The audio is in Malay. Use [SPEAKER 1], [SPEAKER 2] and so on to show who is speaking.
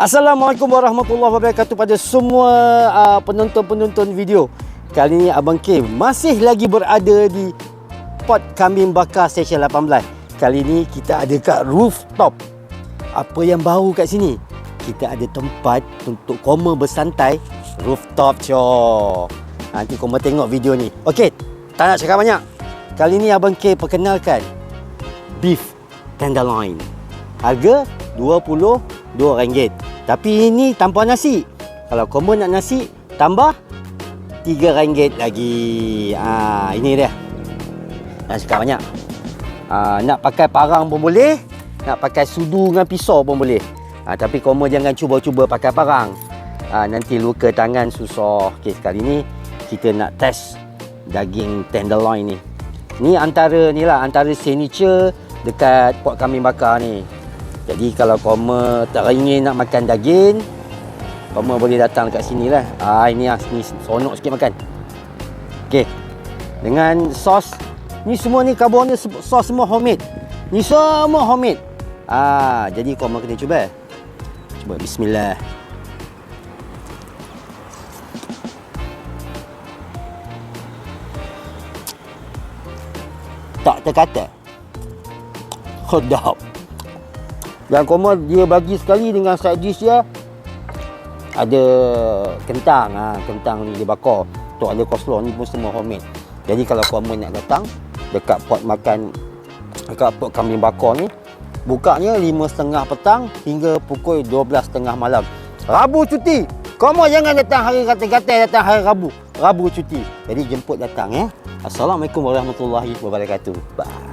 [SPEAKER 1] Assalamualaikum warahmatullahi wabarakatuh pada semua penonton-penonton video. Kali ni Abang K masih lagi berada di Pot Kambing Bakar Seksyen 18. Kali ni kita ada kat rooftop. Apa yang baru kat sini? Kita ada tempat untuk koma bersantai. Rooftop coy. Nanti koma tengok video ni. Okey, tak nak cakap banyak. Kali ni Abang K perkenalkan beef tenderloin. Harga RM22. Tapi ini tanpa nasi. Kalau koma nak nasi, tambah RM3 lagi. Ini dia. Nak cakap banyak. Nak pakai parang pun boleh. Nak pakai sudu dengan pisau pun boleh. Tapi koma jangan cuba-cuba pakai parang. Nanti luka tangan susah. Okey, sekali ni kita nak test daging tenderloin ni. Ni antara signature dekat Pot Kambing Bakar ni. Jadi kalau koma tak ingin nak makan daging, koma boleh datang dekat sini lah. Ini seronok sikit makan. Okey. Dengan sos, ni semua ni karbonnya sos semua homemade. Ni semua homemade. Jadi koma kena cuba. Cuba bismillah. Tak terkata. Sedap. Dan koma dia bagi sekali dengan side dish dia ada kentang. Kentang ni dia bakar. Tu ada coleslaw, ni pun semua homemade. Jadi kalau koma nak datang dekat pot kambing bakar ni, bukanya 5.30 petang hingga pukul 12.30 malam. Rabu cuti. Koma jangan datang hari kata-kata, datang hari Rabu. Rabu cuti. Jadi jemput datang ya. Assalamualaikum warahmatullahi wabarakatuh. Bye.